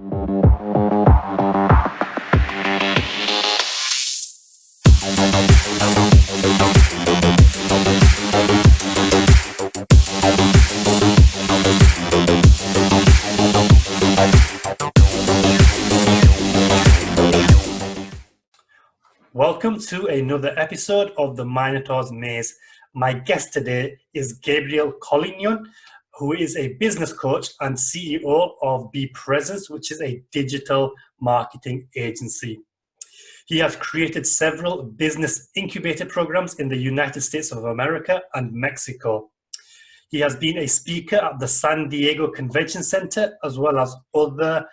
Welcome to another episode of the Minotaur's Maze. My guest today is Gabriel Collignon, who is a business coach and CEO of Be Presence, which is a digital marketing agency. He has created several business incubator programs in the United States of America and Mexico. He has been a speaker at the San Diego Convention Center, as well as other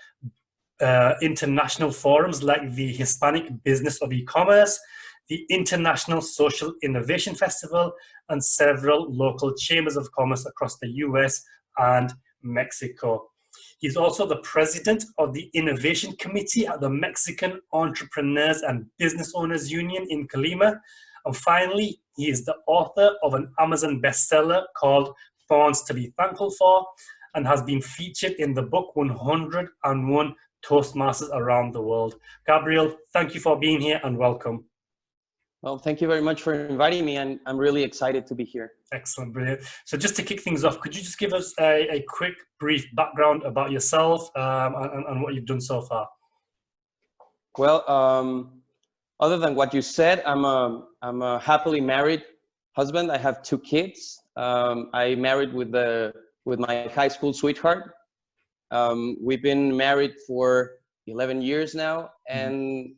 international forums like the Hispanic Business of E-commerce, the International Social Innovation Festival, and several local chambers of commerce across the US and Mexico. He's also the president of the Innovation Committee at the Mexican Entrepreneurs and Business Owners Union in Colima. And finally, he is the author of an Amazon bestseller called Thorns to be Thankful For, and has been featured in the book 101 Toastmasters around the world. Gabriel, thank you for being here and welcome. Well, thank you very much for inviting me, and I'm really excited to be here. Excellent, brilliant. So just to kick things off, could you just give us a quick, brief background about yourself and what you've done so far? Well, other than what you said, I'm a happily married husband. I have 2 kids. I married with my high school sweetheart. We've been married for 11 years now, and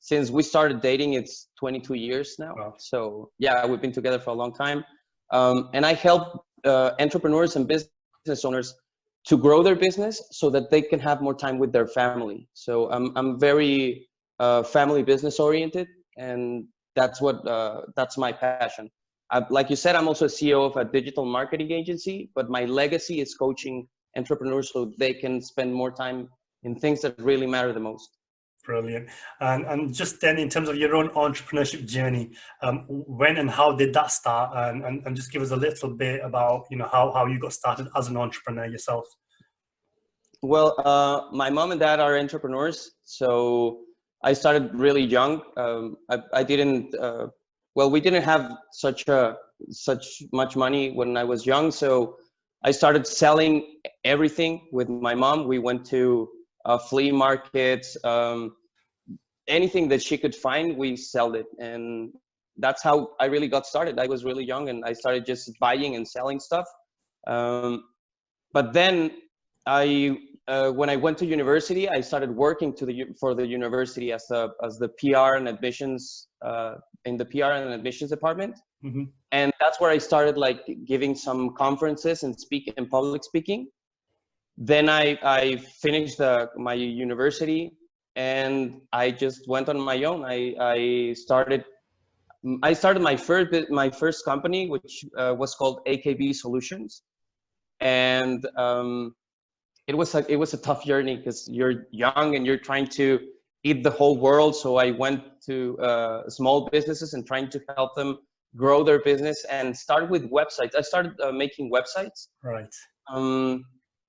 since we started dating, it's 22 years now. Wow. So yeah, we've been together for a long time. And I help entrepreneurs and business owners to grow their business so that they can have more time with their family. So I'm very family business oriented, and that's my passion. Like you said, I'm also a CEO of a digital marketing agency, but my legacy is coaching entrepreneurs so they can spend more time in things that really matter the most. Brilliant. And just then, in terms of your own entrepreneurship journey, when and how did that start? And just give us a little bit about how you got started as an entrepreneur yourself. Well, my mom and dad are entrepreneurs, so I started really young. I didn't. We didn't have such much money when I was young, so I started selling everything with my mom. We went to flea markets, anything that she could find, we sold it. And that's how I really got started. I was really young and I started just buying and selling stuff. But then when I went to university, I started working for the university as the PR and admissions, in the PR and admissions department. Mm-hmm. And that's where I started giving some conferences and public speaking. Then I finished my university and I just went on my own. I started my first company, which was called AKB Solutions. And it was a tough journey because you're young and you're trying to eat the whole world. So I went to small businesses and trying to help them grow their business and start with websites. I started making websites. Right.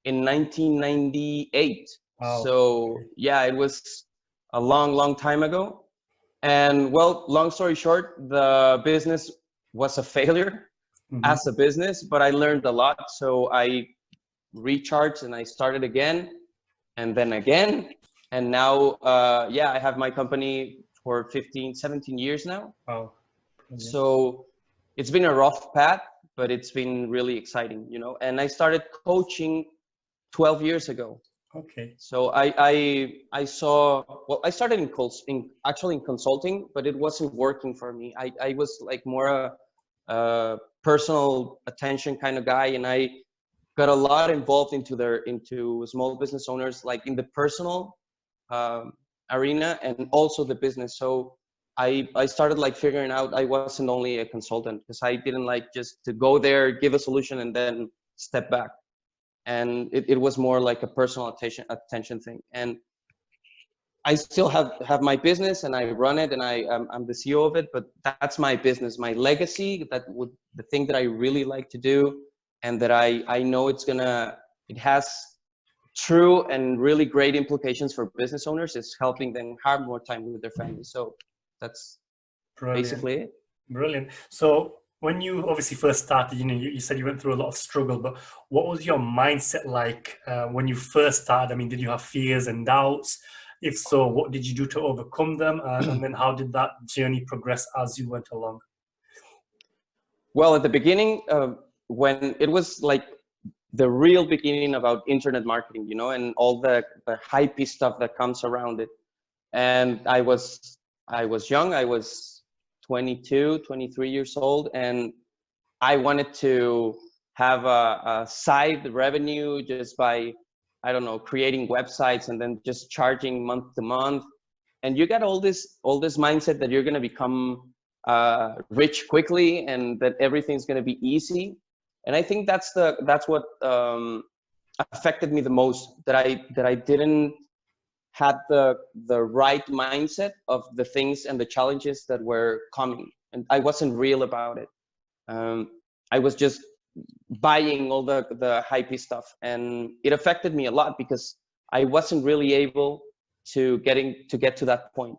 In 1998. Wow. So yeah, it was a long time ago. And well, long story short, the business was a failure as a business, but I learned a lot. So I recharged and I started again and then again. And now, I have my company for 17 years now. Wow. So it's been a rough path, but it's been really exciting, and I started coaching 12 years ago. Okay. So I started in consulting, but it wasn't working for me. I was more a personal attention kind of guy, and I got a lot involved into small business owners, in the personal arena and also the business. So I started figuring out I wasn't only a consultant, because I didn't just to go there, give a solution and then step back. And it was more like a personal attention thing. And I still have my business and I run it and I'm the CEO of it, but that's my business, my legacy, the thing that I really like to do, and that I know it has true and really great implications for business owners is helping them have more time with their family. So that's Brilliant. basically it. Brilliant. So when you obviously first started, you said you went through a lot of struggle, but what was your mindset like when you first started? I mean, did you have fears and doubts? If so, what did you do to overcome them? And then how did that journey progress as you went along? Well, at the beginning, when it was like the real beginning about internet marketing, and all the hypey stuff that comes around it. And I was young. I was 22, 23 years old, and I wanted to have a side revenue just by, I don't know, creating websites and then just charging month to month. And you got all this mindset that you're going to become rich quickly and that everything's going to be easy. And I think that's what affected me the most, that I didn't had the right mindset of the things and the challenges that were coming, and I wasn't real about it. I was just buying all the hypey stuff, and it affected me a lot because I wasn't really able to get to that point.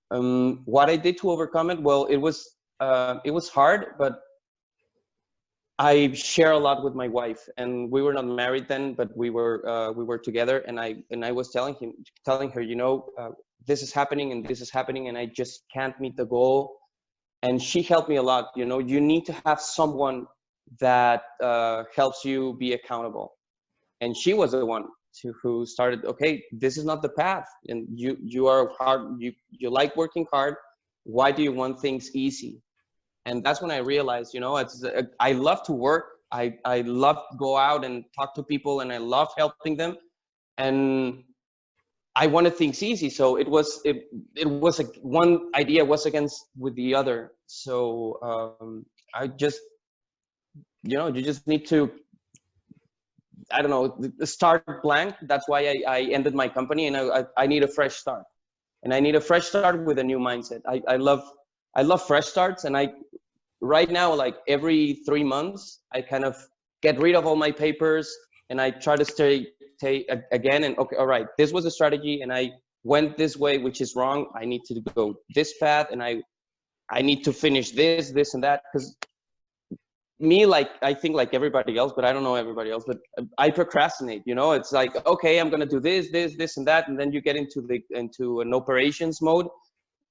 What I did to overcome it, well, it was hard, but I share a lot with my wife, and we were not married then, but we were together, and I was telling her, this is happening and this is happening, and I just can't meet the goal. And she helped me a lot. You need to have someone that helps you be accountable. And she was the one who started, okay, this is not the path, and you are hard, you like working hard. Why do you want things easy? And that's when I realized, I love to work. I love to go out and talk to people, and I love helping them. And I wanted things easy. So it was like one idea was against with the other. So I just, you just need to, I don't know, start blank. That's why I ended my company, and I need a fresh start. And I need a fresh start with a new mindset. I love fresh starts, and right now, like every 3 months, I kind of get rid of all my papers, and I try to stay again. And okay, all right, this was a strategy, and I went this way, which is wrong. I need to go this path, and I need to finish this and that. Because me, like, I think like everybody else, but I don't know everybody else, but I procrastinate. It's like, okay, I'm gonna do this and that, and then you get into an operations mode.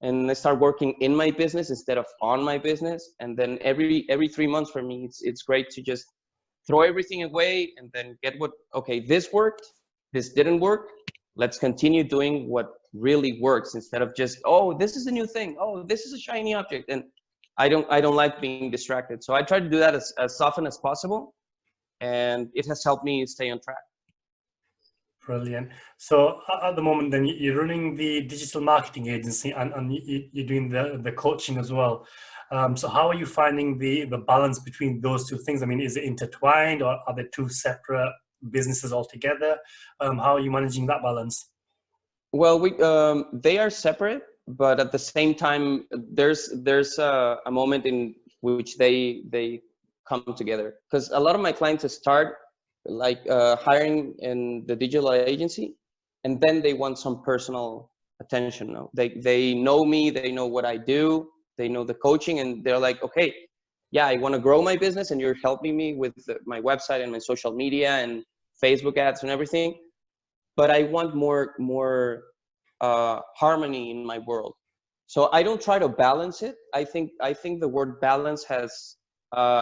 And I start working in my business instead of on my business. And then every 3 months for me, it's great to just throw everything away and then get okay, this worked, this didn't work. Let's continue doing what really works instead of just, oh, this is a new thing. Oh, this is a shiny object. And I don't like being distracted. So I try to do that as often as possible. And it has helped me stay on track. Brilliant. So at the moment, then you're running the digital marketing agency, and you're doing the coaching as well. So how are you finding the balance between those two things? I mean, is it intertwined, or are they two separate businesses altogether? How are you managing that balance? Well, they are separate, but at the same time, there's a moment in which they come together. Because a lot of my clients start like hiring in the digital agency, and then they want some personal attention. No? They know me, they know what I do, they know the coaching, and they're like, okay, yeah, I want to grow my business, and you're helping me with my website and my social media and Facebook ads and everything. But I want more harmony in my world. So I don't try to balance it. I think the word balance has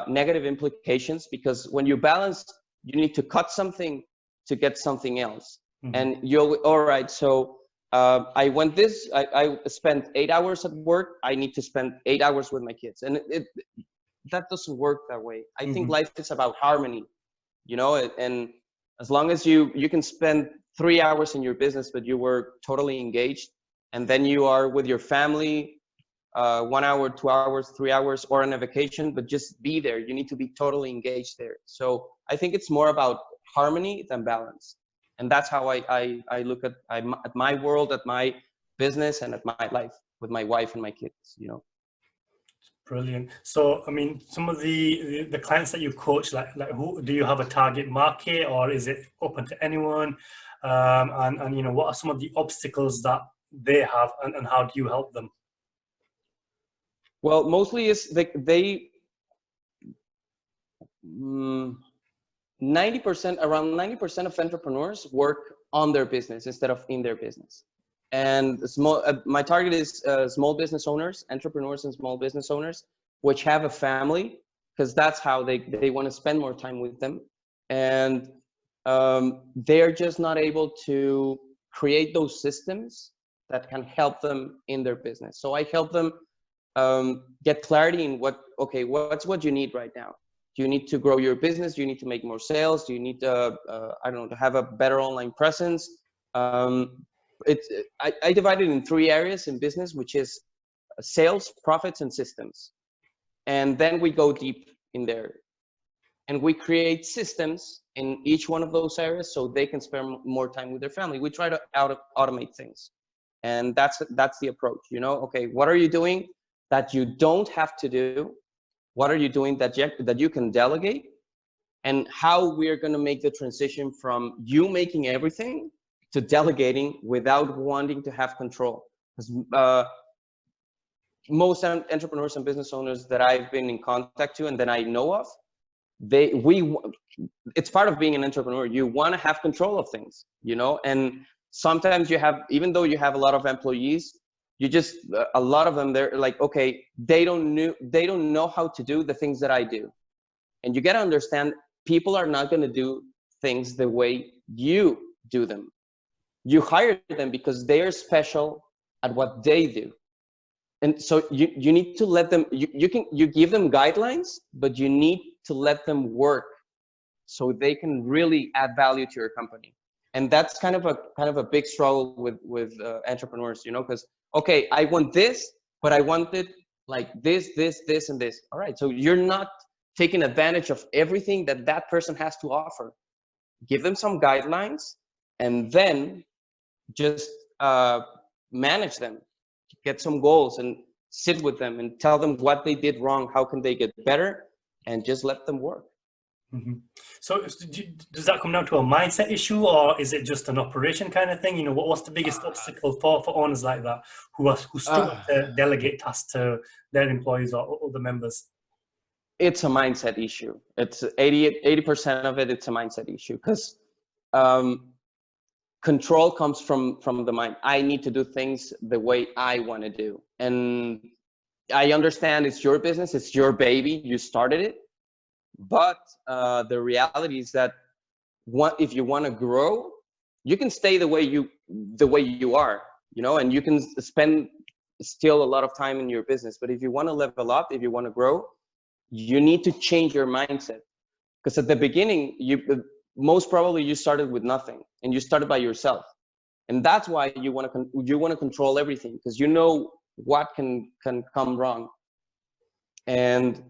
negative implications, because when you balance, you need to cut something to get something else. Mm-hmm. And you'll, all right, so I spent 8 hours at work. I need to spend 8 hours with my kids. And that doesn't work that way. I mm-hmm. think life is about harmony, and as long as you can spend 3 hours in your business, but you were totally engaged, and then you are with your family 1 hour, 2 hours, 3 hours, or on a vacation, but just be there. You need to be totally engaged there. So I think it's more about harmony than balance. And that's how I look at my world, at my business, and at my life with my wife and my kids, Brilliant. So, I mean, some of the clients that you coach, like who do you have a target market, or is it open to anyone? And you know, what are some of the obstacles that they have, and how do you help them? Well, mostly is they 90%, around 90% of entrepreneurs work on their business instead of in their business. And my target is small business owners, entrepreneurs and small business owners, which have a family, because that's how they want to spend more time with them. And they're just not able to create those systems that can help them in their business. So I help them get clarity in what's what you need right now. Do you need to grow your business? Do you need to make more sales? Do you need to, I don't know, to have a better online presence? I divide it in 3 areas in business, which is sales, profits, and systems. And then we go deep in there. And we create systems in each one of those areas so they can spend more time with their family. We try to automate things. And that's the approach, you know? Okay, what are you doing that you don't have to do? What are you doing that you can delegate? And how we are going to make the transition from you making everything to delegating without wanting to have control. Because most entrepreneurs and business owners that I've been in contact to and that I know of, it's part of being an entrepreneur. You want to have control of things, you know, and sometimes even though you have a lot of employees, a lot of them, they're like, okay, they don't know how to do the things that I do. And you got to understand, people are not going to do things the way you do them. You hire them because they are special at what they do. And so you need to let them, you give them guidelines, but you need to let them work so they can really add value to your company. And that's kind of a big struggle with entrepreneurs, you know, because, okay, I want this, but I want it like this, and this. All right, so you're not taking advantage of everything that person has to offer. Give them some guidelines, and then just manage them. Get some goals and sit with them and tell them what they did wrong, how can they get better, and just let them work. Mm-hmm. So does that come down to a mindset issue, or is it just an operation kind of thing? You know, what's the biggest obstacle for owners like that who struggle to delegate tasks to their employees or other members? It's a mindset issue. It's 80% of it. It's a mindset issue, because control comes from the mind. I need to do things the way I want to do. And I understand it's your business, it's your baby, you started it. But the reality is that if you want to grow, you can stay the way you are, you know, and you can spend still a lot of time in your business. But if you want to level up, if you want to grow, you need to change your mindset. Because at the beginning, most probably you started with nothing, and you started by yourself. And that's why you want to control everything, because you know what can come wrong. And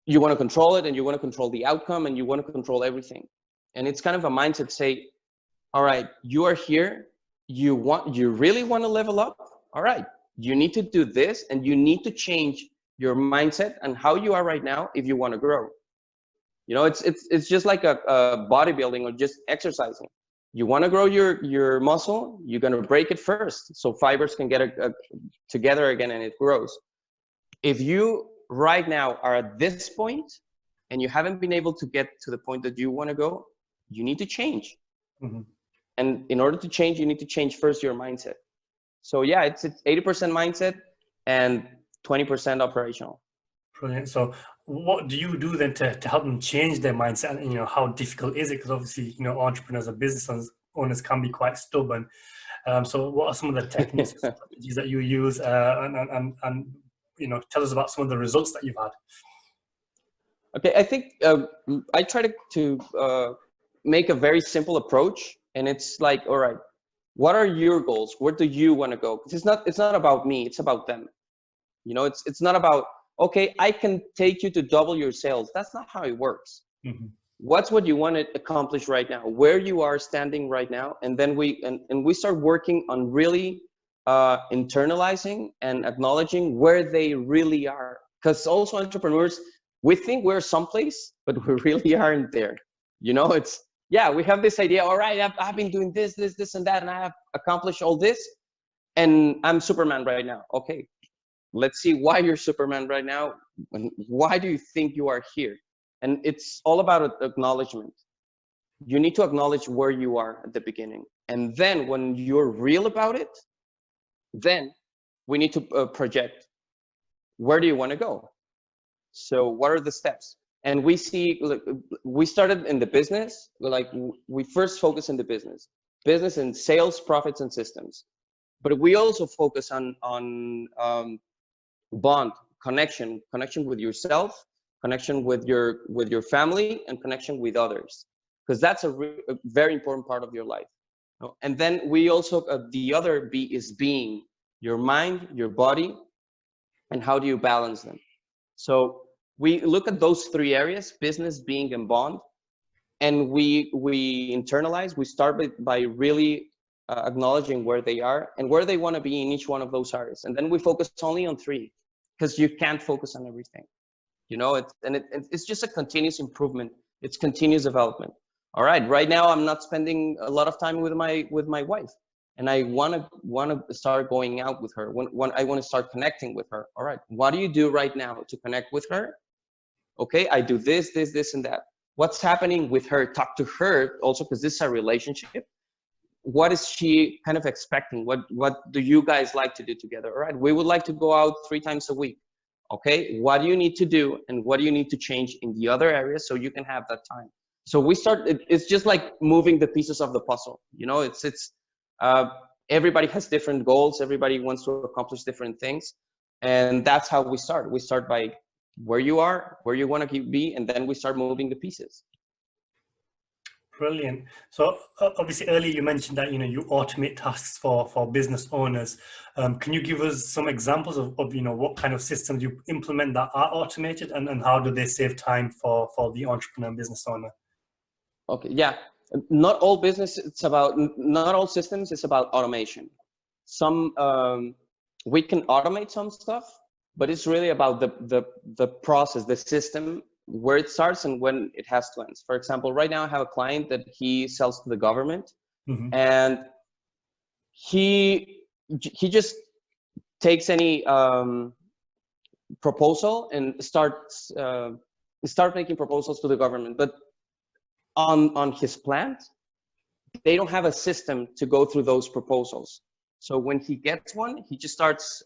you want to control it, and you want to control the outcome, and you want to control everything. And it's kind of a mindset, say, all right, you are here, you really want to level up. All right, you need to do this, and you need to change your mindset and how you are right now if you want to grow. You know, it's just like a bodybuilding or just exercising. You want to grow your muscle, you're going to break it first so fibers can get together again and it grows. If you right now are at this point and you haven't been able to get to the point that you want to go, you need to change. Mm-hmm. And in order to change, you need to change first your mindset. So yeah, it's 80% mindset and 20% operational. Brilliant. So what do you do then to help them change their mindset? And, you know, how difficult is it? Because obviously, you know, entrepreneurs and business owners can be quite stubborn. So what are some of the techniques and strategies that you use? And you know, tell us about some of the results that you've had. Okay, I think I try to make a very simple approach, and it's like, all right, what are your goals? Where do you want to go? Because it's not about me, it's about them. You know, it's not about, okay, I can take you to double your sales. That's not how it works. Mm-hmm. What's what you want to accomplish right now, where you are standing right now, and then we start working on really internalizing and acknowledging where they really are. because also entrepreneurs, we think we're someplace, but we really aren't there. You know, it's, yeah, we have this idea, all right, I've been doing this, and that, and I have accomplished all this, and I'm Superman right now. Okay, let's see why you're Superman right now, and why do you think you are here? And it's all about acknowledgement. You need to acknowledge where you are at the beginning. And then when you're real about it, then we need to project, where do you want to go? So what are the steps? And we see, look, we started in the business, like we first focus in the business and sales, profits, and systems. But we also focus on bond, connection with yourself, connection with your family, and connection with others, because that's a very important part of your life. And then we also, the other B is being, your mind, your body, and how do you balance them? So we look at those three areas: business, being, and bond. And we internalize, we start by really acknowledging where they are and where they want to be in each one of those areas. And then we focus only on three, because you can't focus on everything. You know, it's just a continuous improvement. It's continuous development. All right, right now I'm not spending a lot of time with my wife, and I want to start going out with her. When I want to start connecting with her. All right, what do you do right now to connect with her? Okay, I do this, and that. What's happening with her? Talk to her also, because this is a relationship. What is she kind of expecting? What do you guys like to do together? All right, we would like to go out 3 times a week. Okay, what do you need to do, and what do you need to change in the other areas so you can have that time? So we start, it's just like moving the pieces of the puzzle. You know, everybody has different goals. Everybody wants to accomplish different things. And that's how we start. We start by where you are, where you want to be, and then we start moving the pieces. Brilliant. So obviously earlier you mentioned that, you know, you automate tasks for business owners. Can you give us some examples of, you know, what kind of systems you implement that are automated, and how do they save time for the entrepreneur business owner? Okay, yeah. Not all business, not all systems, it's about automation. Some, we can automate some stuff, but it's really about the process, the system, where it starts and when it has to end. For example, right now I have a client that he sells to the government, and he just takes any proposal and start making proposals to the government. But on his plant, they don't have a system to go through those proposals. So when he gets one, he just starts,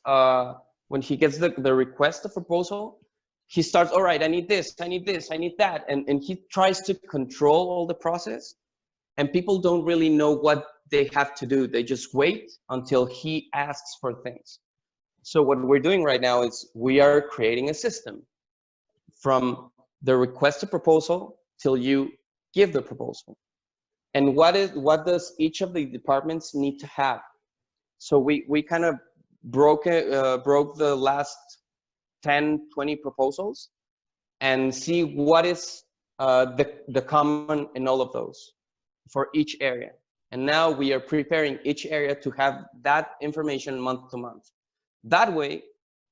when he gets the request of proposal, he starts, all right, I need this, I need this, I need that. And he tries to control all the process, and people don't really know what they have to do. They just wait until he asks for things. So what we're doing right now is we are creating a system from the request of proposal till you give the proposal. And what does each of the departments need to have? So we kind of broke the last 10, 20 proposals and see what is the common in all of those for each area. And now we are preparing each area to have that information month to month. That way,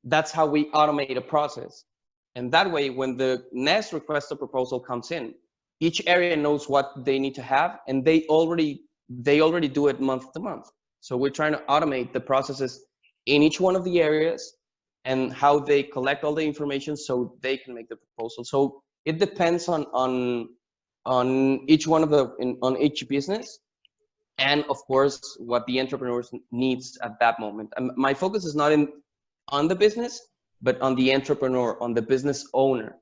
that's how we automate a process. And that way, when the next request of proposal comes in, each area knows what they need to have, and they already do it month to month. So we're trying to automate the processes in each one of the areas and how they collect all the information so they can make the proposal. So it depends on each one of on each business, and of course what the entrepreneurs needs at that moment. And my focus is not on the business, but on the entrepreneur, on the business owner.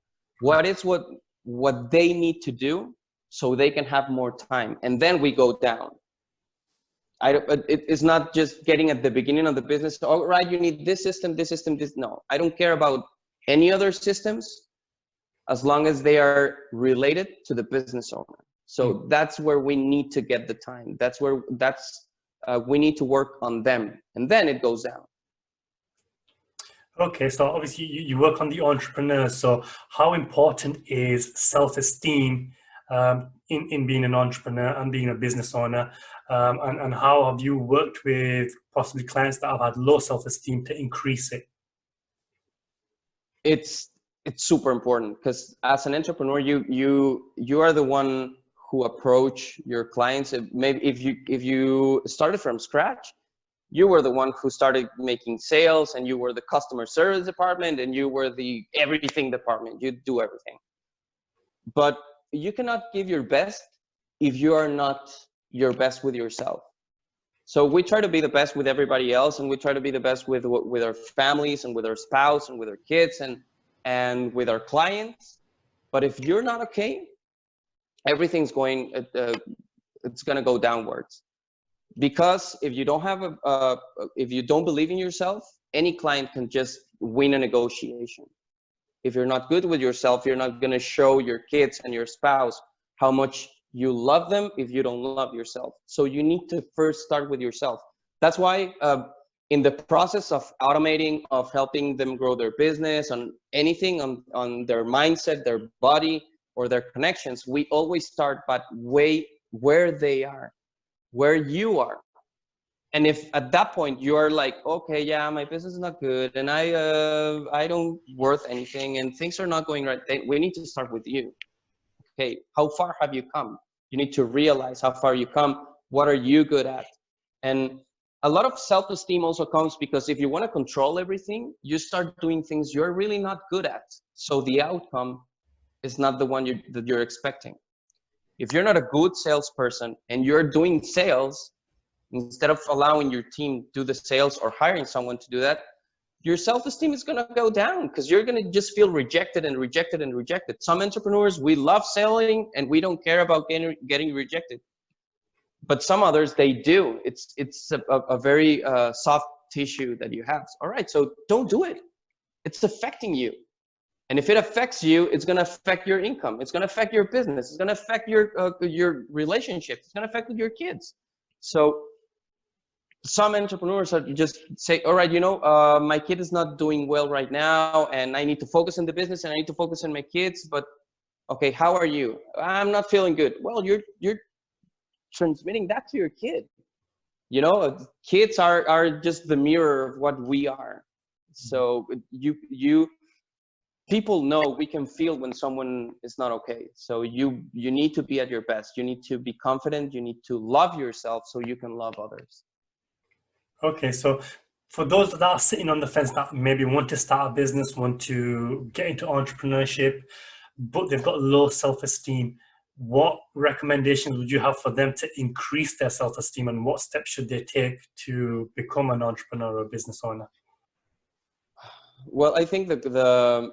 What they need to do so they can have more time, and then we go down. It's not just getting at the beginning of the business, all right, you need this system, this. No, I don't care about any other systems as long as they are related to the business owner. So that's where we need to get the time. We need to work on them, and then it goes down. Okay, so obviously you work on the entrepreneurs. So how important is self-esteem in being an entrepreneur and being a business owner? And how have you worked with possibly clients that have had low self-esteem to increase it? it's super important, because as an entrepreneur, you are the one who approach your clients. Maybe if you started from scratch, you were the one who started making sales, and you were the customer service department, and you were the everything department. You do everything, but you cannot give your best if you are not your best with yourself. So we try to be the best with everybody else, and we try to be the best with our families and with our spouse and with our kids and with our clients. But if you're not okay, everything's going it's going to go downwards. Because if you don't have if you don't believe in yourself, any client can just win a negotiation. If you're not good with yourself, you're not going to show your kids and your spouse how much you love them if you don't love yourself. So you need to first start with yourself. That's why in the process of automating, of helping them grow their business, on anything, on their mindset, their body, or their connections, we always start by where they are, where you are. And if at that point you are like, okay, yeah, my business is not good, and I don't worth anything, and things are not going right, then we need to start with you. Okay, how far have you come? You need to realize how far you come. What are you good at? And a lot of self-esteem also comes because if you want to control everything, you start doing things you're really not good at. So the outcome is not the one that you're expecting. If you're not a good salesperson and you're doing sales, instead of allowing your team do the sales or hiring someone to do that, your self-esteem is going to go down because you're going to just feel rejected and rejected and rejected. Some entrepreneurs, we love selling and we don't care about getting rejected. But some others, they do. It's a very soft tissue that you have. All right, so don't do it. It's affecting you. And if it affects you, it's going to affect your income. It's going to affect your business. It's going to affect your relationships. It's going to affect your kids. So some entrepreneurs are just say, all right, my kid is not doing well right now, and I need to focus on the business and I need to focus on my kids. But okay, how are you? I'm not feeling good. Well, you're transmitting that to your kid. Kids are just the mirror of what we are. So people know, we can feel when someone is not okay. So you need to be at your best. You need to be confident. You need to love yourself so you can love others. Okay, so for those that are sitting on the fence that maybe want to start a business, want to get into entrepreneurship, but they've got low self-esteem, what recommendations would you have for them to increase their self-esteem, and what steps should they take to become an entrepreneur or business owner? Well, I think that the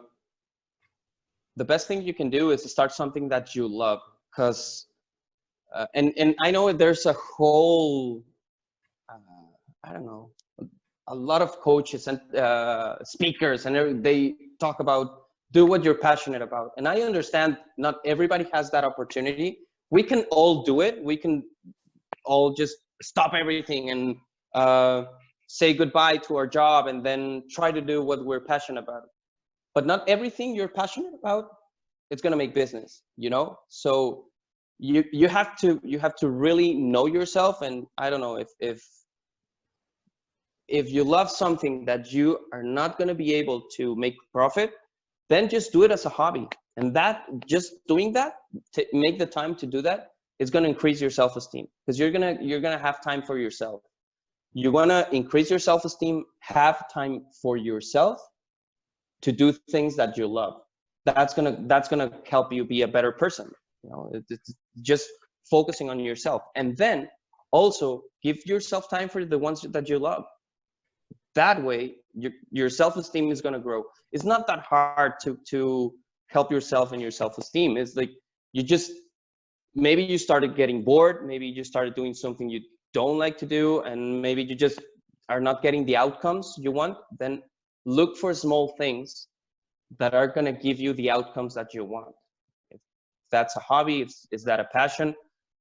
best thing you can do is to start something that you love, because and I know there's a whole I don't know, a lot of coaches and speakers, and they talk about do what you're passionate about. And I understand not everybody has that opportunity. We can all do it. We can all just stop everything and say goodbye to our job and then try to do what we're passionate about. But not everything you're passionate about, it's going to make business, So you have to really know yourself. And I don't know, if you love something that you are not going to be able to make profit, then just do it as a hobby. And that, just doing that, to make the time to do that, is going to increase your self-esteem, because you're going to have time for yourself. You want to increase your self-esteem, have time for yourself to do things that you love. That's going to help you be a better person. It's just focusing on yourself. And then also give yourself time for the ones that you love. That way, your self-esteem is going to grow. It's not that hard to help yourself and your self-esteem. It's like maybe you started getting bored. Maybe you started doing something you don't like to do, and maybe you just are not getting the outcomes you want. Then look for small things that are going to give you the outcomes that you want. If that's a hobby, is that a passion?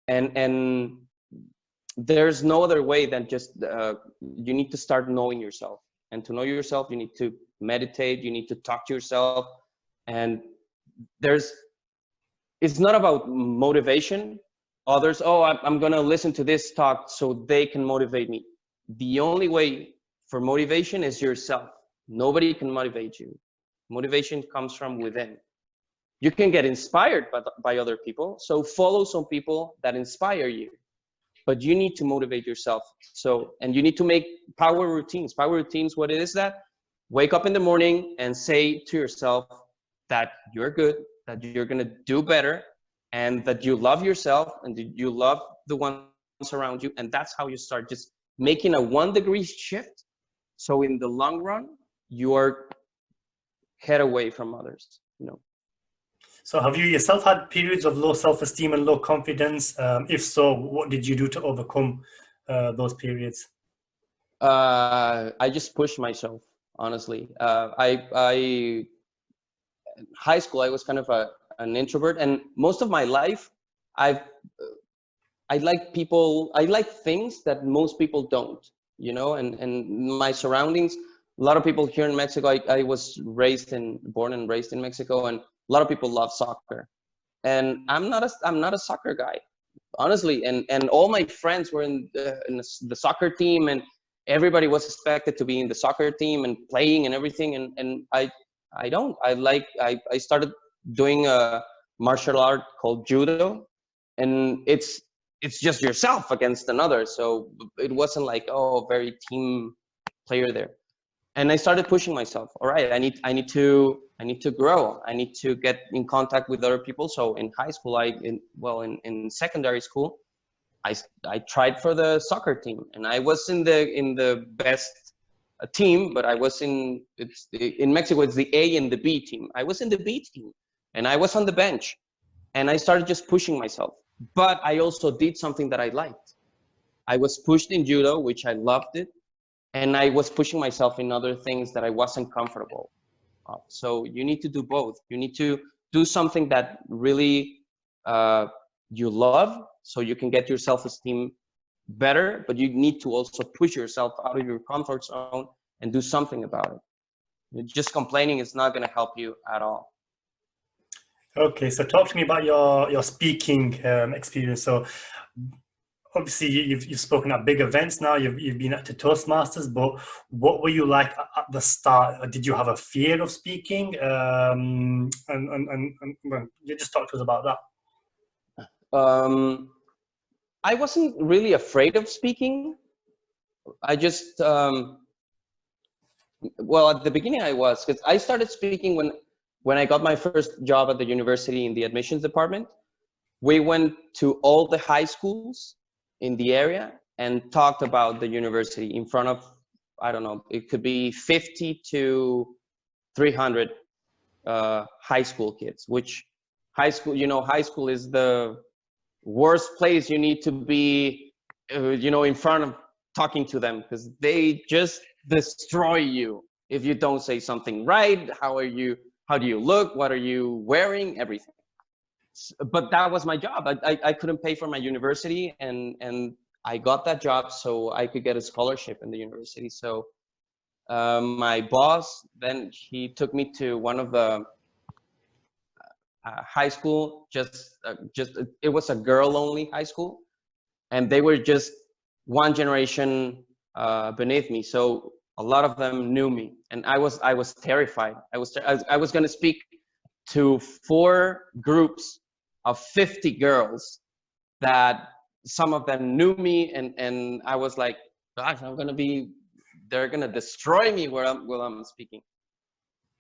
And there's no other way than just you need to start knowing yourself. And to know yourself, you need to meditate, you need to talk to yourself. And it's not about motivation. Others, I'm going to listen to this talk so they can motivate me. The only way for motivation is yourself. Nobody can motivate you. Motivation comes from within. You can get inspired by other people. So follow some people that inspire you, but you need to motivate yourself. So, and you need to make power routines. Power routines, what it is that? Wake up in the morning and say to yourself that you're good, that you're going to do better, and that you love yourself and that you love the ones around you. And that's how you start just making a 1-degree shift. So in the long run, you are head away from others, you know. So have you yourself had periods of low self-esteem and low confidence? If so, what did you do to overcome those periods? I just pushed myself, honestly. High school, I was kind of an introvert, and most of my life, I like people, I like things that most people don't, you know, and my surroundings, a lot of people here in Mexico, I was born and raised in Mexico, and a lot of people love soccer. And I'm not a soccer guy, honestly. And all my friends were in the soccer team, and everybody was expected to be in the soccer team and playing and everything. And I don't. I started doing a martial art called judo, and it's just yourself against another. So it wasn't like, oh, a very team player there. And I started pushing myself. All right, I need to grow. I need to get in contact with other people. So in high school, in secondary school, I tried for the soccer team, and I was in the best team, but I was in Mexico, it's the A and the B team. I was in the B team, and I was on the bench, and I started just pushing myself. But I also did something that I liked. I was pushed in judo, which I loved it, and I was pushing myself in other things that I wasn't comfortable of. So you need to do both. You need to do something that really you love, so you can get your self-esteem better, but you need to also push yourself out of your comfort zone and do something about it. Just complaining is not going to help you at all. Okay, so talk to me about your speaking experience. So obviously you've spoken at big events now. You've been at the Toastmasters, but what were you like at the start? Did you have a fear of speaking? And you just talk to us about that. I wasn't really afraid of speaking. I just well, at the beginning I was, because I started speaking when I got my first job at the university in the admissions department. We went to all the high schools in the area and talked about the university in front of, I don't know, it could be 50 to 300 high school kids, which high school is the worst place you need to be, in front of talking to them, because they just destroy you if you don't say something right. How do you look? What are you wearing? Everything. But that was my job. I couldn't pay for my university, and I got that job so I could get a scholarship in the university. So my boss, then he took me to one of the high school, it was a girl only high school, and they were just one generation beneath me. So a lot of them knew me, and I was terrified. I was going to speak to 4 groups of 50 girls that some of them knew me, and I was like, gosh, they're going to destroy me while I'm speaking.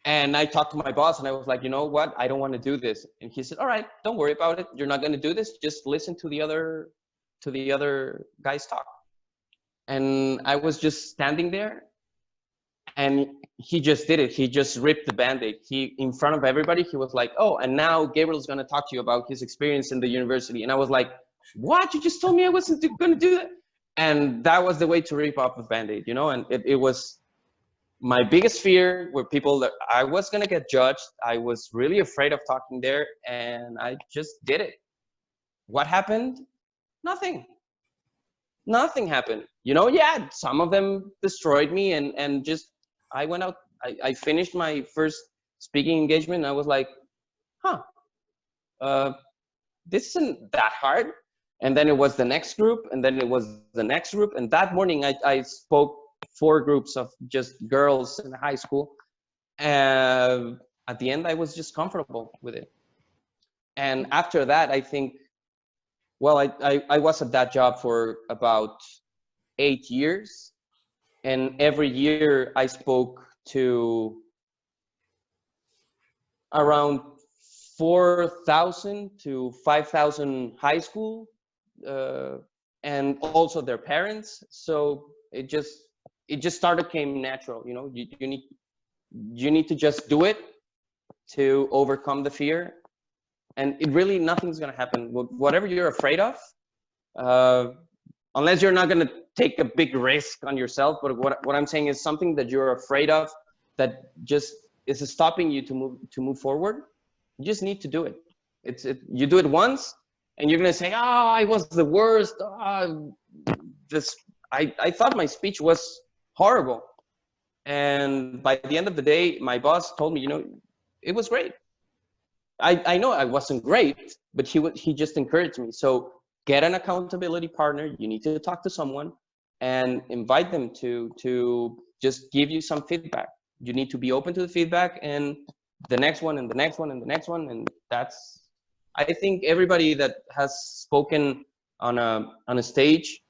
And I talked to my boss, and I was like, you know what? I don't want to do this. And he said, all right, don't worry about it. You're not going to do this. Just listen to the other guys talk. And I was just standing there, and he just did it. He just ripped the Band-Aid. In front of everybody, he was like, oh, and now Gabriel's going to talk to you about his experience in the university. And I was like, what? You just told me I wasn't going to do that? And that was the way to rip off the Band-Aid, and it was my biggest fear were people that I was going to get judged. I was really afraid of talking there, and I just did it. What happened? Nothing happened. Yeah, some of them destroyed me, and just, I went out, I finished my first speaking engagement, and I was like, this isn't that hard. And then it was the next group, and then it was the next group. And that morning I spoke 4 groups of just girls in high school. At the end, I was just comfortable with it. And after that, I think, well, I was at that job for about 8 years. And every year I spoke to around 4,000 to 5,000 high school and also their parents. So it just started, came natural. You know, you need to just do it to overcome the fear. And it really, nothing's going to happen. Whatever you're afraid of, unless you're not going to take a big risk on yourself. But what I'm saying is something that you're afraid of that just is stopping you to move forward. You just need to do it. You do it once and you're going to say, oh, I was the worst. I thought my speech was horrible. And by the end of the day, my boss told me, you know, it was great. I know I wasn't great, but he just encouraged me. So get an accountability partner. You need to talk to someone and invite them to just give you some feedback. You need to be open to the feedback and the next one and the next one and the next one. And that's, I think everybody that has spoken on a stage,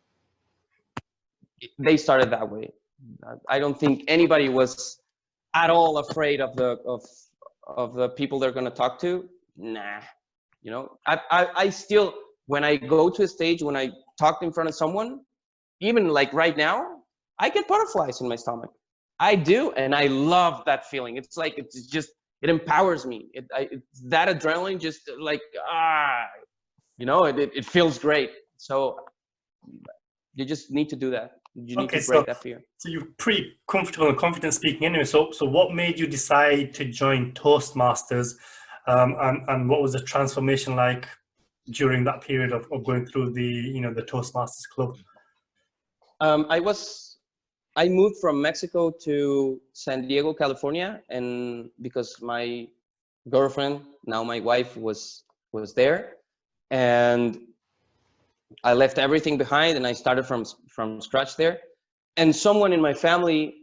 they started that way. I don't think anybody was at all afraid of the people they're going to talk to. Nah, you know, I still, when I go to a stage, when I talk in front of someone, even like right now, I get butterflies in my stomach. I do, and I love that feeling. It's like, it's just, it empowers me. It's that adrenaline, just like, you know, it feels great. So you just need to do that. You need to break that fear. So you're pretty comfortable and confident speaking anyway. So what made you decide to join Toastmasters, and what was the transformation like during that period of going through the Toastmasters club? I moved from Mexico to San Diego, California, and because my girlfriend, now my wife, was there, and I left everything behind and I started from scratch there. And someone in my family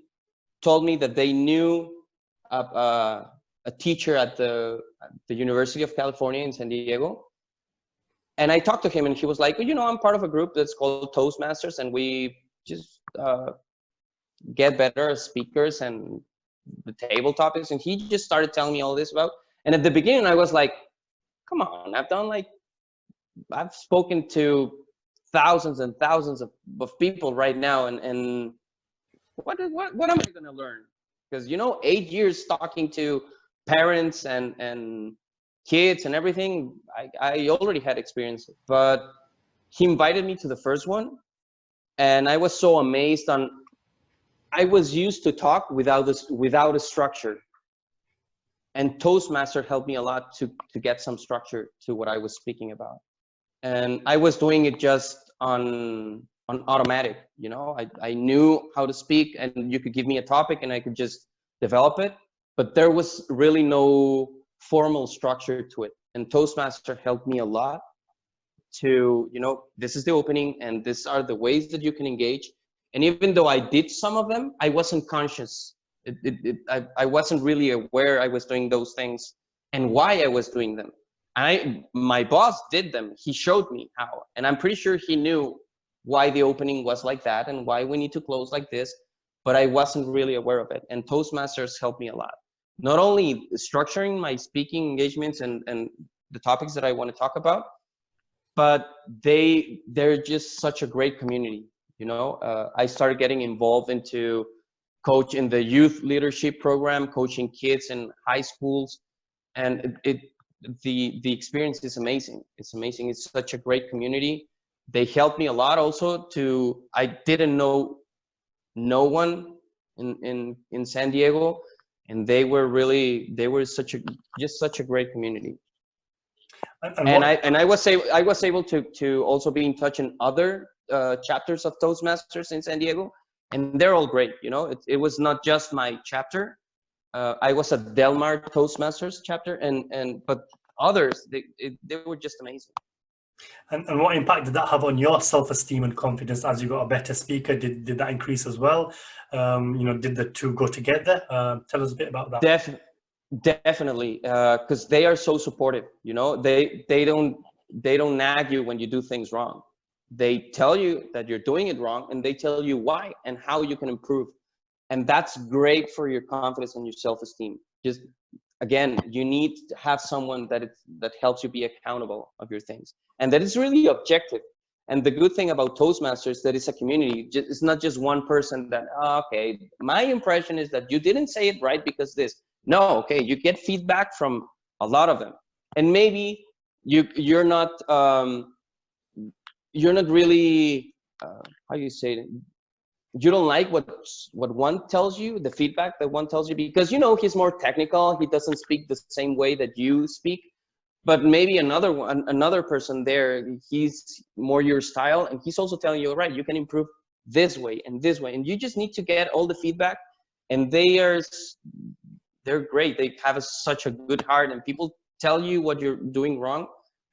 told me that they knew a teacher at the University of California in San Diego. And I talked to him and he was like, well, you know, I'm part of a group that's called Toastmasters, and we just get better as speakers and the table topics. And he just started telling me all this about, and at the beginning I was like, come on, I've spoken to thousands and thousands of people right now, and what am I going to learn? Because, you know, 8 years talking to parents and kids and everything, I already had experience. But he invited me to the first one, and I was so amazed. I was used to talk without a structure, and Toastmaster helped me a lot to get some structure to what I was speaking about. And I was doing it just on automatic, you know. I knew how to speak, and you could give me a topic and I could just develop it, but there was really no formal structure to it. And Toastmaster helped me a lot to, you know, this is the opening and these are the ways that you can engage. And even though I did some of them, I wasn't conscious. I wasn't really aware I was doing those things and why I was doing them. My boss did them. He showed me how, and I'm pretty sure he knew why the opening was like that and why we need to close like this, but I wasn't really aware of it. And Toastmasters helped me a lot. Not only structuring my speaking engagements and the topics that I want to talk about, but they're just such a great community. You know, I started getting involved into coach in the youth leadership program, coaching kids in high schools, and the experience is amazing. It's amazing. It's such a great community. They helped me a lot also I didn't know no one in San Diego, and they were such a great community. And I was able to also be in touch in other chapters of Toastmasters in San Diego, and they're all great. You know, it was not just my chapter. I was at Del Mar Toastmasters chapter, but others, they were just amazing. And what impact did that have on your self-esteem and confidence as you got a better speaker? Did that increase as well? Did the two go together? Tell us a bit about that. Definitely, because they are so supportive. They don't nag you when you do things wrong. They tell you that you're doing it wrong, and they tell you why and how you can improve. And that's great for your confidence and your self-esteem. Just again, you need to have someone that helps you be accountable of your things, and that is really objective. And the good thing about Toastmasters, that it's a community. It's not just one person that, oh, okay, my impression is that you didn't say it right because this. No, okay, you get feedback from a lot of them, and maybe you're not really how do you say it? You don't like what one tells you, the feedback that one tells you, because he's more technical. He doesn't speak the same way that you speak. But maybe another person there, he's more your style, and he's also telling you, all right, you can improve this way and this way, and you just need to get all the feedback. And they're great. They have such a good heart, and people tell you what you're doing wrong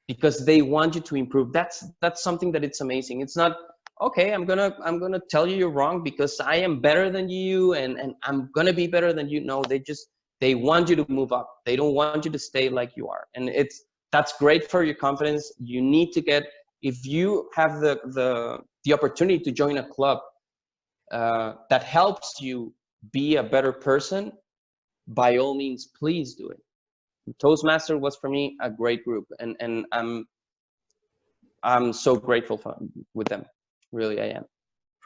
because they want you to improve. That's something that it's amazing. It's not, okay, I'm gonna tell you you're wrong because I am better than you, and I'm gonna be better than you. No, they want you to move up. They don't want you to stay like you are. And that's great for your confidence. You need to get, if you have the opportunity to join a club that helps you be a better person, by all means, please do it. Toastmaster was for me a great group, and I'm so grateful with them. Really, I am.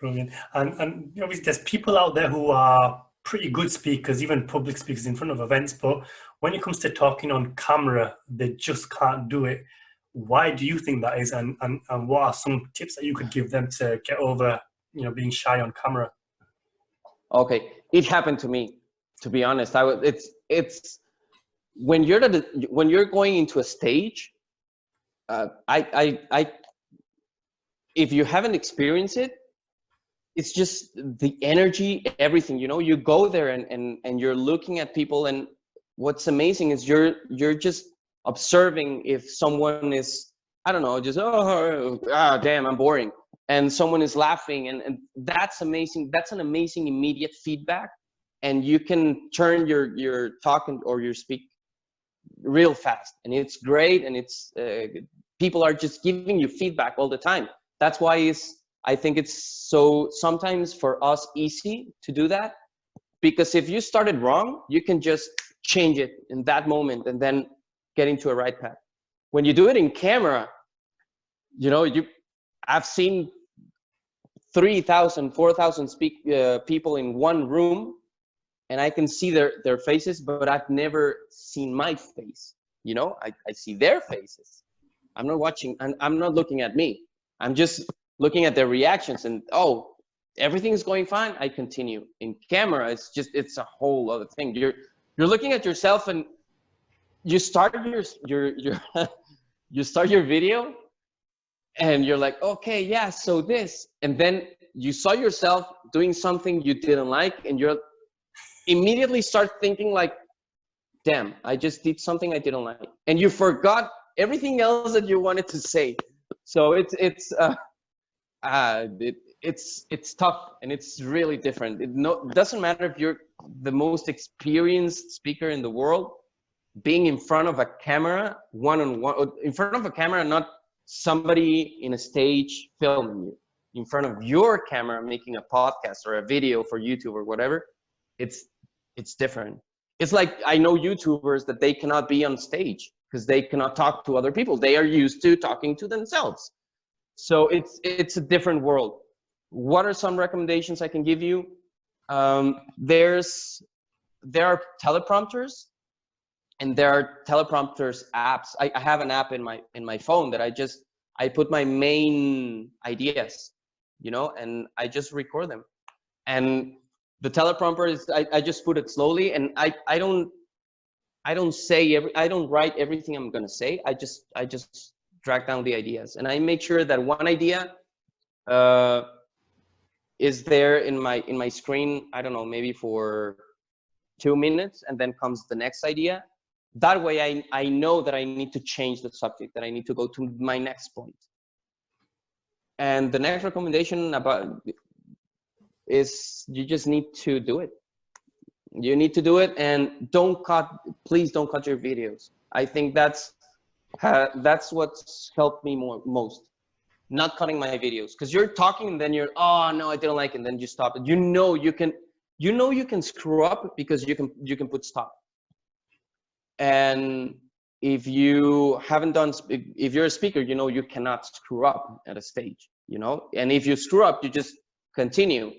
Brilliant. And obviously there's people out there who are pretty good speakers, even public speakers in front of events, but when it comes to talking on camera, they just can't do it. Why do you think that is? And what are some tips that you could give them to get over, being shy on camera? Okay, it happened to me, to be honest. It's when you're going into a stage, if you haven't experienced it, it's just the energy, everything. You go there and you're looking at people, and what's amazing is you're just observing if someone is, I don't know, just damn, I'm boring, and someone is laughing, and that's amazing. That's an amazing immediate feedback, and you can turn your talk or your speak real fast, and it's great. And it's people are just giving you feedback all the time. That's why I think it's so sometimes for us easy to do that, because if you started wrong, you can just change it in that moment and then get into a right path. When you do it in camera, I've seen 3,000, 4,000 people in one room, and I can see their faces, but I've never seen my face. I see their faces. I'm not watching, and I'm not looking at me. I'm just looking at their reactions, and everything is going fine. I continue. In camera, it's a whole other thing. You're looking at yourself, and you start your you start your video, and you're like, okay, yeah, so this, and then you saw yourself doing something you didn't like, and you're immediately start thinking like, damn, I just did something I didn't like, and you forgot everything else that you wanted to say. So it's tough, and it's really different. It doesn't matter if you're the most experienced speaker in the world. Being in front of a camera, one-on-one, in front of a camera, not somebody in a stage filming you, in front of your camera, making a podcast or a video for YouTube or whatever, it's different. It's like, I know YouTubers that they cannot be on stage because they cannot talk to other people. They are used to talking to themselves. So it's a different world. What are some recommendations I can give you? There are teleprompters, and there are teleprompters apps. I have an app in my phone that I put my main ideas, and I just record them. And the teleprompter is, I just put it slowly, and I don't write everything I'm gonna say. I just drag down the ideas, and I make sure that one idea is there in my screen, I don't know, maybe for 2 minutes, and then comes the next idea. that way I know that I need to change the subject, that I need to go to my next point. And the next recommendation about is you just need to do it. You need to do it, and please don't cut your videos. I think that's what's helped me most. Not cutting my videos, because you're talking and then you're, oh no, I didn't like it, and then you stop it. You know you can screw up because you can put stop. And if you haven't done, if you're a speaker, you know you cannot screw up at a stage, you know. And if you screw up, you just continue.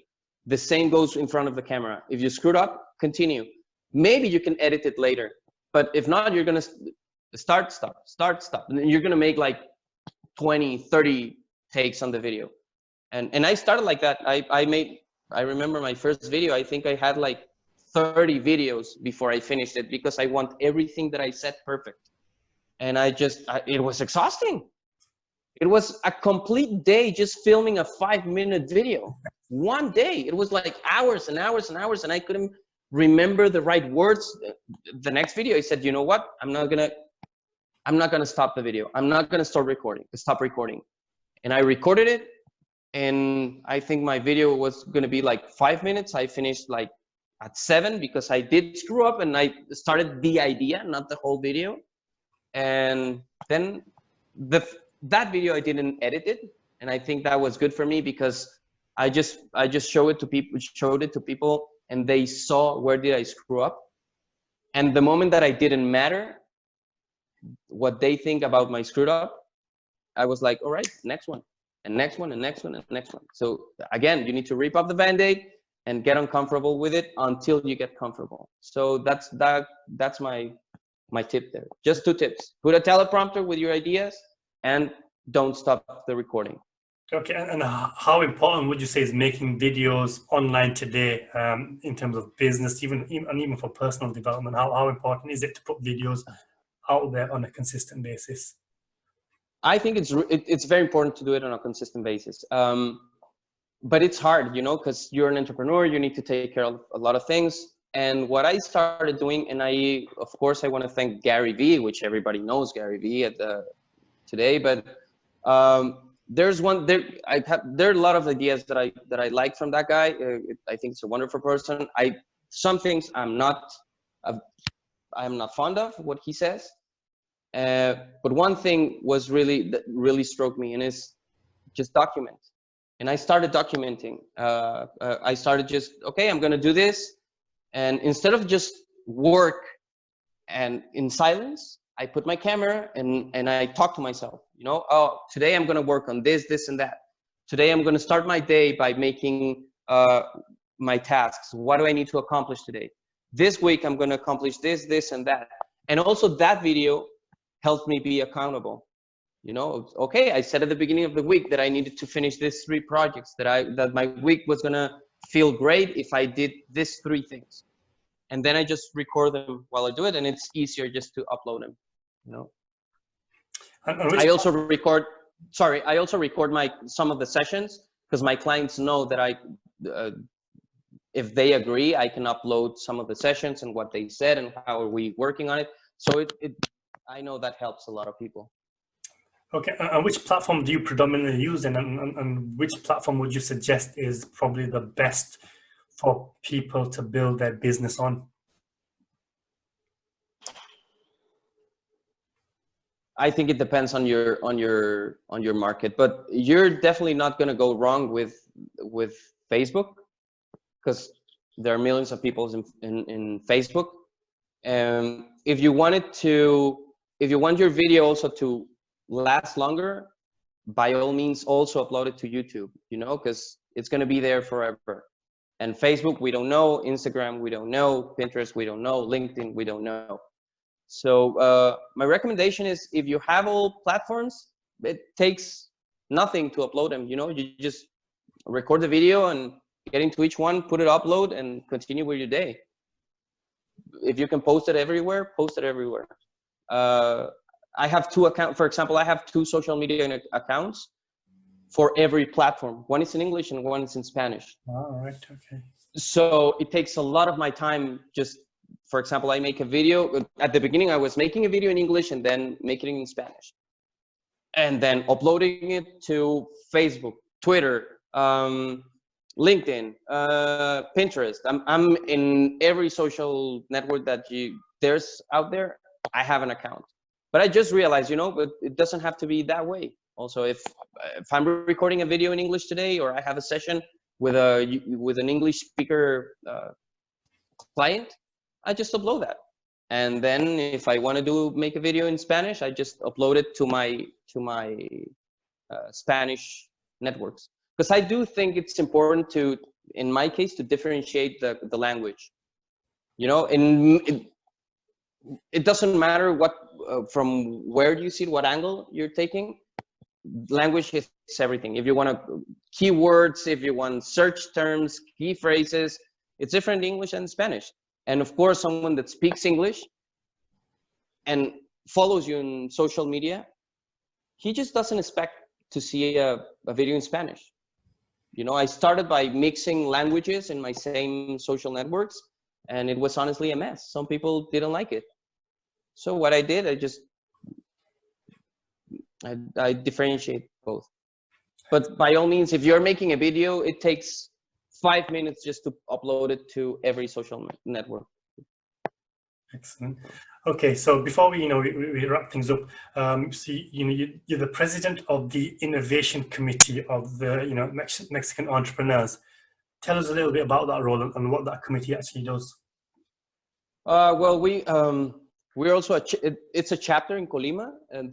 The same goes in front of the camera. If you screwed up, continue. Maybe you can edit it later, but if not, you're gonna start, stop, and you're gonna make like 20, 30 takes on the video. And I started like that. I remember my first video, I think I had like 30 videos before I finished it, because I want everything that I said perfect. And it was exhausting. It was a complete day just filming a 5-minute video. One day. It was like hours and hours and hours, and I couldn't remember the right words. The next video, I said, you know what? I'm not gonna stop the video. I'm not gonna stop recording. And I recorded it, and I think my video was gonna be like 5 minutes. I finished like at 7 because I did screw up, and I started the idea, not the whole video. And then that video, I didn't edit it, and I think that was good for me, because I just showed it to people, and they saw where did I screw up. And the moment that I didn't matter what they think about my screwed up, I was like, all right, next one, and next one, and next one, and next one. So again, you need to rip off the Band-Aid and get uncomfortable with it until you get comfortable. So that's my tip there. Just 2 tips. Put a teleprompter with your ideas, and don't stop the recording. Okay, and how important would you say is making videos online today in terms of business, even for personal development? How important is it to put videos out there on a consistent basis? I think it's very important to do it on a consistent basis. But it's hard, you know, because you're an entrepreneur, you need to take care of a lot of things. And what I started doing, and of course, I want to thank Gary Vee, which everybody knows Gary Vee today, but there are a lot of ideas that I like from that guy. I think it's a wonderful person. Some things I'm not fond of what he says, but one thing was that really struck me, and is just document. And I started documenting. I started just, okay, I'm gonna do this, and instead of just work and in silence, I put my camera and I talk to myself, you know, oh, today I'm going to work on this, this, and that. Today I'm going to start my day by making my tasks. What do I need to accomplish today? This week I'm going to accomplish this, this, and that. And also that video helped me be accountable. You know, okay, I said at the beginning of the week that I needed to finish these 3 projects, that my week was going to feel great if I did these 3 things. And then I just record them while I do it, and it's easier just to upload them. You know, I also record some of the sessions, because my clients know that if they agree, I can upload some of the sessions and what they said and how are we working on it. So I know that helps a lot of people. Okay, and which platform do you predominantly use, and which platform would you suggest is probably the best for people to build their business on? I think it depends on your market, but you're definitely not going to go wrong with Facebook, because there are millions of people in Facebook. If you want your video also to last longer, by all means also upload it to YouTube, you know, because it's going to be there forever. And Facebook, we don't know. Instagram, we don't know. Pinterest, we don't know. LinkedIn, we don't know. So my recommendation is, if you have all platforms, it takes nothing to upload them. You know, you just record the video and get into each one, put it, upload, and continue with your day. If you can post it everywhere, post it everywhere. I have 2 accounts. For example, I have 2 social media accounts for every platform. One is in English and one is in Spanish. All right. Okay. So it takes a lot of my time just for example, I make a video. At the beginning, I was making a video in English and then making it in Spanish, and then uploading it to Facebook, Twitter, LinkedIn, Pinterest. I'm in every social network that there's out there. I have an account, but I just realized, but it doesn't have to be that way. Also, if I'm recording a video in English today, or I have a session with an English speaker client, I just upload that. And then if I want to make a video in Spanish, I just upload it to my Spanish networks. Because I do think it's important to, in my case, to differentiate the language. It doesn't matter what from where you see it, what angle you're taking. Language is everything. If you want keywords, if you want search terms, key phrases, it's different in English and Spanish. And of course, someone that speaks English and follows you in social media, he just doesn't expect to see a video in Spanish. I started by mixing languages in my same social networks, and it was honestly a mess. Some people didn't like it. So what I did, I differentiate both. But by all means, if you're making a video, it takes 5 minutes just to upload it to every social network. Excellent. Okay, so before we wrap things up, you're the president of the innovation committee of the Mexican entrepreneurs. Tell us a little bit about that role and what that committee actually does. Well, we're also it's a chapter in Colima, and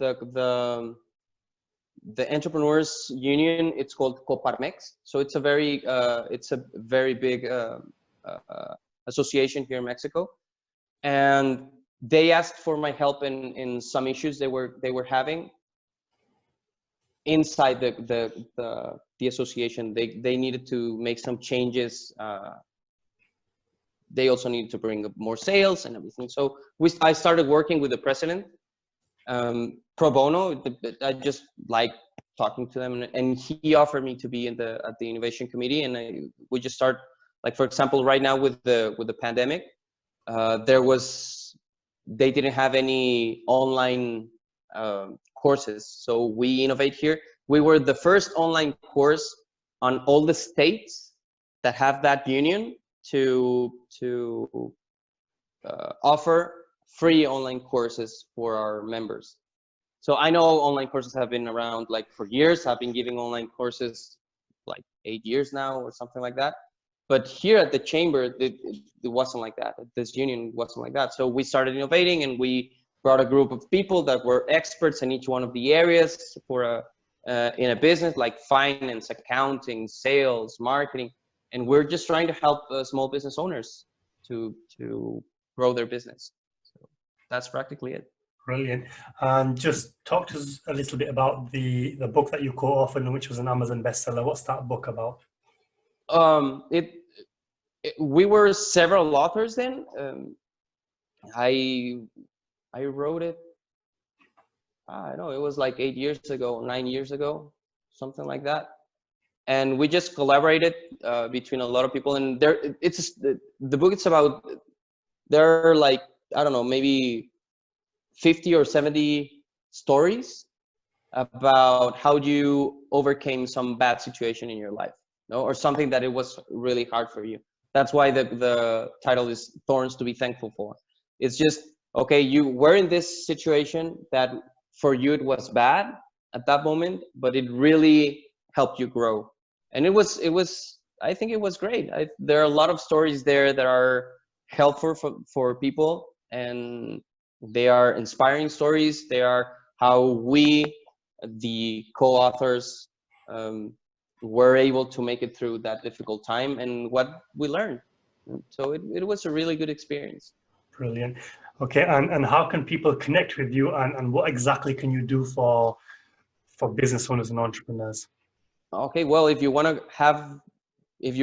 the entrepreneurs union, it's called Coparmex. So it's a very big association here in Mexico, and they asked for my help in some issues they were having inside the association. They needed to make some changes. They also needed to bring up more sales and everything. So I started working with the president pro bono. I just like talking to them, and he offered me to be at the innovation committee, and we just start, like, for example, right now with the pandemic, they didn't have any online courses. So we innovate here. We were the first online course on all the states that have that union to offer free online courses for our members. So I know online courses have been around like for years. I've been giving online courses like 8 years now or something like that. But here at the chamber, it wasn't like that. This union wasn't like that. So we started innovating, and we brought a group of people that were experts in each one of the areas in a business, like finance, accounting, sales, marketing. And we're just trying to help small business owners to grow their business. So that's practically it. Brilliant. And just talk to us a little bit about the book that you co-authored, which was an Amazon bestseller. What's that book about? We were several authors then. I wrote it, I don't know, it was like 8 years ago, 9 years ago, something like that. And we just collaborated between a lot of people. And the book, it's about, there are like, I don't know, maybe 50 or 70 stories about how you overcame some bad situation in your life, or something that it was really hard for you. That's why the title is Thorns to be Thankful For. It's just, okay, you were in this situation that for you it was bad at that moment, but it really helped you grow. And I think it was great. There are a lot of stories there that are helpful for people, and they are inspiring stories. They are how we, the co-authors, were able to make it through that difficult time and what we learned. So it was a really good experience. Brilliant. Okay, and how can people connect with you, and what exactly can you do for business owners and entrepreneurs? Okay, well, if you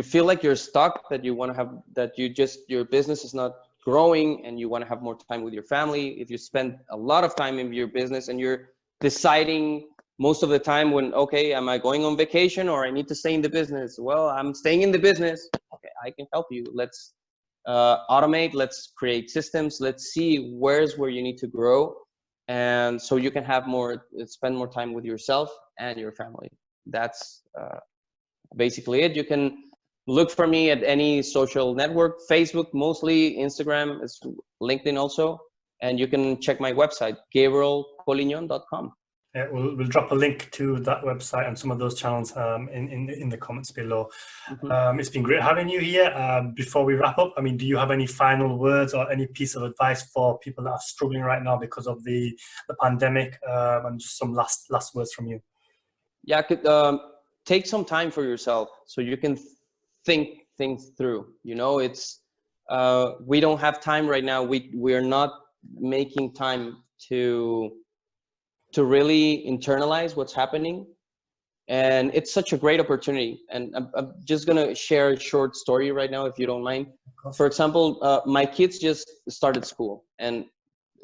feel like you're stuck, that your business is not growing and you want to have more time with your family, if you spend a lot of time in your business and you're deciding most of the time when, okay, am I going on vacation or I need to stay in the business? Well, I'm staying in the business. Okay, I can help you. Let's automate, let's create systems, let's see where you need to grow, and so you can have spend more time with yourself and your family. That's basically it. You can look for me at any social network, Facebook mostly, Instagram, LinkedIn also, and you can check my website, gabrielcollignon.com. Yeah, we'll drop a link to that website and some of those channels in the comments below. It's been great having you here. Before we wrap up, I mean, do you have any final words or any piece of advice for people that are struggling right now because of the pandemic, and just some last words from you? Yeah, take some time for yourself so you can think things through. You know, it's we don't have time right now. We are not making time to really internalize what's happening, and it's such a great opportunity. And I'm just gonna share a short story right now, if you don't mind. For example, my kids just started school, and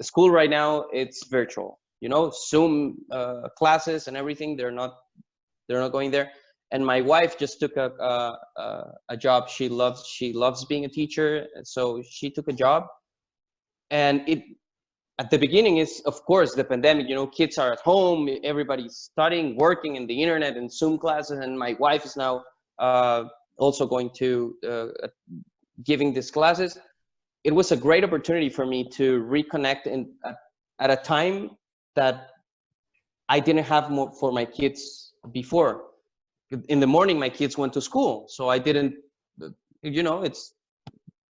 school right now, it's virtual, you know, Zoom classes and everything. They're not going there. And my wife just took a job. She loves being a teacher, so she took a job. And at the beginning is, of course, the pandemic, you know, kids are at home, everybody's studying, working in the internet and Zoom classes. And my wife is now also going to giving these classes. It was a great opportunity for me to reconnect at a time that I didn't have more for my kids before. In the morning, my kids went to school, so I didn't, you know, it's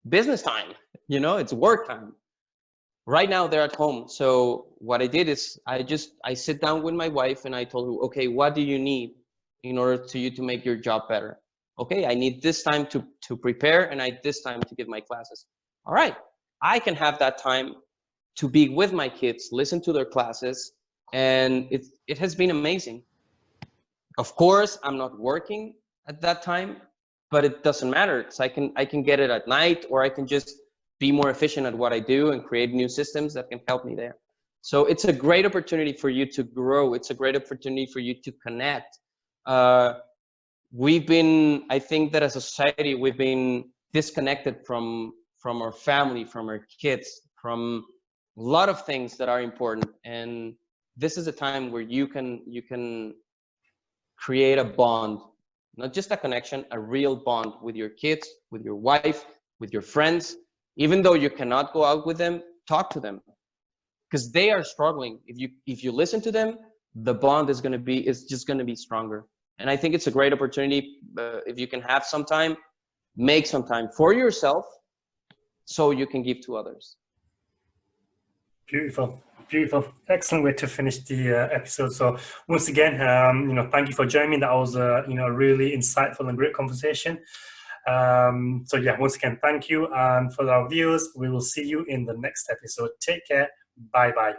business time, you know, it's work time. Right now they're at home. So what I did is I sit down with my wife and I told her, okay, what do you need in order to make your job better? Okay, I need this time to prepare, and I need this time to give my classes. All right, I can have that time to be with my kids, listen to their classes, and it has been amazing. Of course, I'm not working at that time, but it doesn't matter, because I can get it at night, or I can just be more efficient at what I do and create new systems that can help me there. So it's a great opportunity for you to grow. It's a great opportunity for you to connect. I think that as a society, we've been disconnected from our family, from our kids, from a lot of things that are important. And this is a time where you can create a bond, not just a connection, a real bond with your kids, with your wife, with your friends. Even though you cannot go out with them, talk to them, because they are struggling. If you listen to them, the bond is just going to be stronger. And I think it's a great opportunity. If you can have some time, make some time for yourself so you can give to others. Beautiful. Excellent way to finish the episode. So once again, thank you for joining me. That was a really insightful and great conversation. So yeah, once again, thank you. And for our viewers, we will see you in the next episode. Take care. Bye-bye.